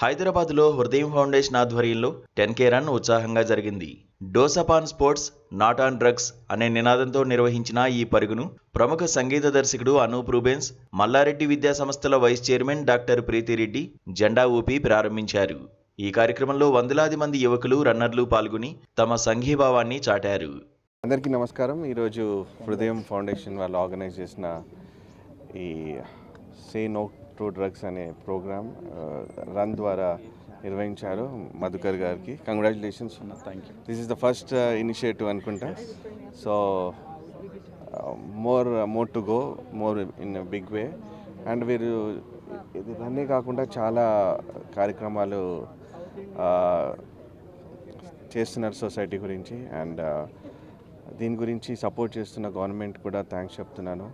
హైదరాబాద్లో హృదయం ఫౌండేషన్ ఆధ్వర్యంలో 10K రన్ ఉత్సాహంగా జరిగింది. Dose up on sports, not on drugs అనే నినాదంతో నిర్వహించిన ఈ పరుగును ప్రముఖ సంగీత దర్శకుడు అనూప్ రూబెన్స్, మల్లారెడ్డి విద్యా సంస్థల వైస్ చైర్మన్ డాక్టర్ ప్రీతిరెడ్డి జెండా ఊపి ప్రారంభించారు. ఈ కార్యక్రమంలో వందలాది మంది యువకులు, రన్నర్లు పాల్గొని తమ సంఘీభావాన్ని చాటారు. అందరికీ నమస్కారం. ఈరోజు హృదయం ఫౌండేషన్ వాళ్ళు ఆర్గనైజ్ చేసిన ఈ సే నో టు డ్రగ్స్ అనే ప్రోగ్రామ్ రన్ ద్వారా నిర్వహించారు. మధుకర్ గారికి congratulations. Thank you. This is the first initiative అనుకుంటా. So more to go, more in big way. And వీరు ఇది రన్నే కాకుండా చాలా కార్యక్రమాలు చేస్తున్నారు సొసైటీ గురించి. అండ్ దీని గురించి సపోర్ట్ చేస్తున్న గవర్నమెంట్ కూడా థ్యాంక్స్ చెప్తున్నాను,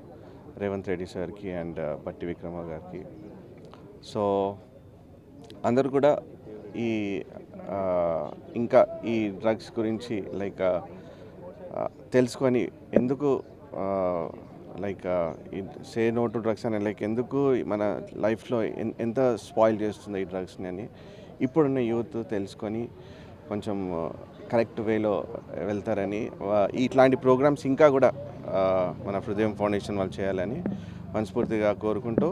రేవంత్ రెడ్డి సార్కి అండ్ పట్టి విక్రమ గారికి. సో అందరూ కూడా ఈ ఇంకా ఈ డ్రగ్స్ గురించి తెలుసుకొని ఎందుకు సే నో టు డ్రగ్స్ అని ఎందుకు మన లైఫ్లో ఎంత స్పాయిల్ చేస్తుంది ఈ డ్రగ్స్ని అని ఇప్పుడున్న యూత్ తెలుసుకొని కొంచెం కరెక్ట్ వేలో వెళ్తారని, ఇట్లాంటి ప్రోగ్రామ్స్ ఇంకా కూడా మన హృదయం ఫౌండేషన్ వాళ్ళు చేయాలని మనస్ఫూర్తిగా కోరుకుంటూ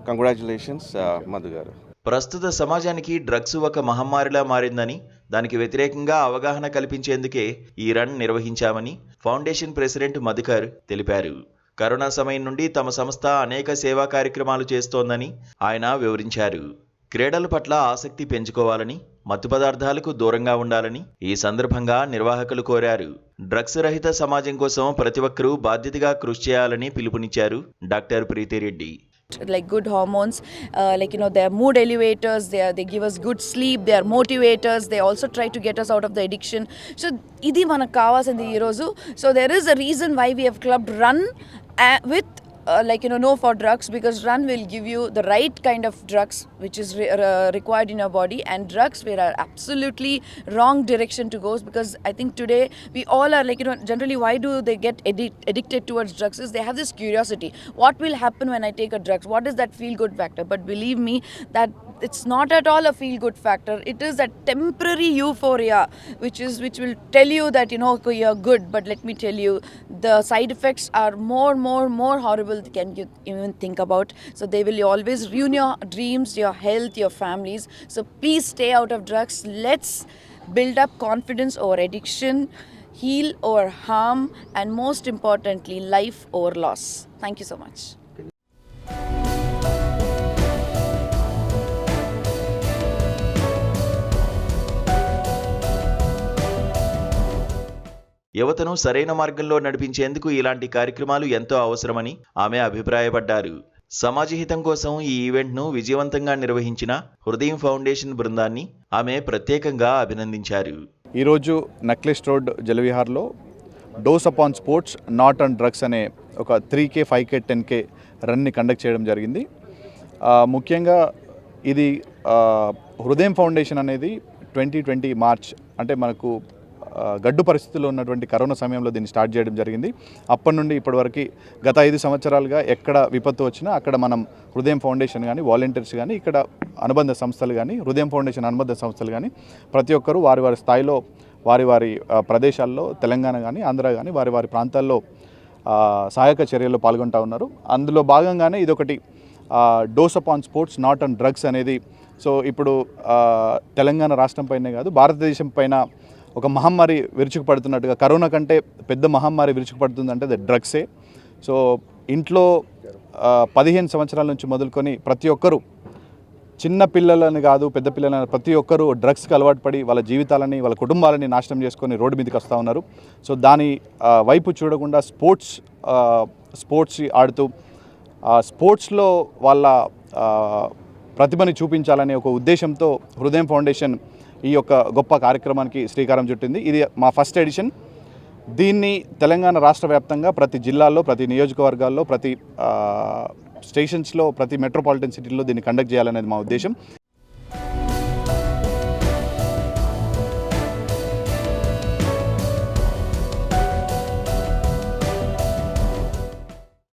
కంగ్రాచులేషన్స్ మధు గారు. ప్రస్తుత సమాజానికి డ్రగ్స్ ఒక మహమ్మారిలా మారిందని, దానికి వ్యతిరేకంగా అవగాహన కల్పించేందుకే ఈ రన్ నిర్వహించామని ఫౌండేషన్ ప్రెసిడెంట్ మధుకర్ తెలిపారు. కరోనా సమయం నుండి తమ సంస్థ అనేక సేవా కార్యక్రమాలు చేస్తోందని ఆయన వివరించారు. క్రీడల పట్ల ఆసక్తి పెంచుకోవాలని, మత్తు పదార్థాలకు దూరంగా ఉండాలని ఈ సందర్భంగా నిర్వాహకులు కోరారు. డ్రగ్స్ రహిత సమాజం కోసం ప్రతి ఒక్కరూ బాధ్యతగా కృషి చేయాలని పిలుపునిచ్చారు doctor Preethi Reddy. Like good hormones, they are mood elevators, they give us good sleep, they are motivators, they also try to get us out of the addiction. So idi manaku kavasindi ee roju. So there is a reason why we have clubbed run with no for drugs, because run will give you the right kind of drugs which is required in your body, and drugs were absolutely wrong direction to go, because I think today we all are generally why do they get addicted towards drugs is they have this curiosity, what will happen when I take a drugs, what is that feel good factor. But believe me that it's not at all a feel good factor. It is a temporary euphoria which will tell you that you're good, but let me tell you the side effects are more horrible than you even think about. So they will always ruin your dreams, your health, your families. So please stay out of drugs. Let's build up confidence over addiction, heal over harm, and most importantly life over loss. Thank you so much. యువతను సరైన మార్గంలో నడిపించేందుకు ఇలాంటి కార్యక్రమాలు ఎంతో అవసరమని ఆమె అభిప్రాయపడ్డారు. సమాజహితం కోసం ఈ ఈవెంట్ను విజయవంతంగా నిర్వహించిన హృదయం ఫౌండేషన్ బృందాన్ని ఆమె ప్రత్యేకంగా అభినందించారు. ఈరోజు నక్లెస్ రోడ్ జలవిహార్లో dose up on sports, not on drugs అనే ఒక 3K, 5K, 10K రన్ని కండక్ట్ చేయడం జరిగింది. ముఖ్యంగా ఇది హృదయం ఫౌండేషన్ అనేది 2020 మార్చ్ అంటే మనకు గడ్డు పరిస్థితుల్లో ఉన్నటువంటి కరోనా సమయంలో దీన్ని స్టార్ట్ చేయడం జరిగింది. అప్పటి నుండి ఇప్పటివరకు గత 5 సంవత్సరాలుగా ఎక్కడ విపత్తు వచ్చినా అక్కడ మనం హృదయం ఫౌండేషన్ కానీ, వాలంటీర్స్ కానీ, ఇక్కడ అనుబంధ సంస్థలు కానీ, హృదయం ఫౌండేషన్ అనుబంధ సంస్థలు కానీ ప్రతి ఒక్కరూ వారి వారి స్థాయిలో వారి ప్రదేశాల్లో, తెలంగాణ కానీ, ఆంధ్ర కానీ వారి ప్రాంతాల్లో సహాయక చర్యల్లో పాల్గొంటూ ఉన్నారు. అందులో భాగంగానే ఇదొకటి dose up on sports, not on drugs అనేది. సో ఇప్పుడు తెలంగాణ రాష్ట్రం పైనే కాదు, భారతదేశం పైన ఒక మహమ్మారి విరుచుకుపడుతున్నట్టుగా, కరోనా కంటే పెద్ద మహమ్మారి విరుచుకుపడుతుందంటే అది డ్రగ్సే. సో ఇంట్లో 15 సంవత్సరాల నుంచి మొదలుకొని ప్రతి ఒక్కరూ, చిన్న పిల్లలని కాదు పెద్ద పిల్లలని, ప్రతి ఒక్కరూ డ్రగ్స్కి అలవాటు పడి వాళ్ళ జీవితాలని, వాళ్ళ కుటుంబాలని నాశనం చేసుకొని రోడ్డు మీదకి వస్తూ ఉన్నారు. సో దాని వైపు చూడకుండా స్పోర్ట్స్ ఆడుతూ స్పోర్ట్స్లో వాళ్ళ ప్రతిభని చూపించాలనే ఒక ఉద్దేశంతో హృదయం ఫౌండేషన్ ఈ యొక్క గొప్ప కార్యక్రమానికి శ్రీకారం చుట్టింది. ఇది మా ఫస్ట్ ఎడిషన్. దీన్ని తెలంగాణ రాష్ట్ర వ్యాప్తంగా ప్రతి జిల్లాల్లో, ప్రతి నియోజకవర్గాల్లో, ప్రతి స్టేషన్స్లో, ప్రతి మెట్రోపాలిటన్ సిటీల్లో దీన్ని కండక్ట్ చేయాలనేది మా ఉద్దేశం.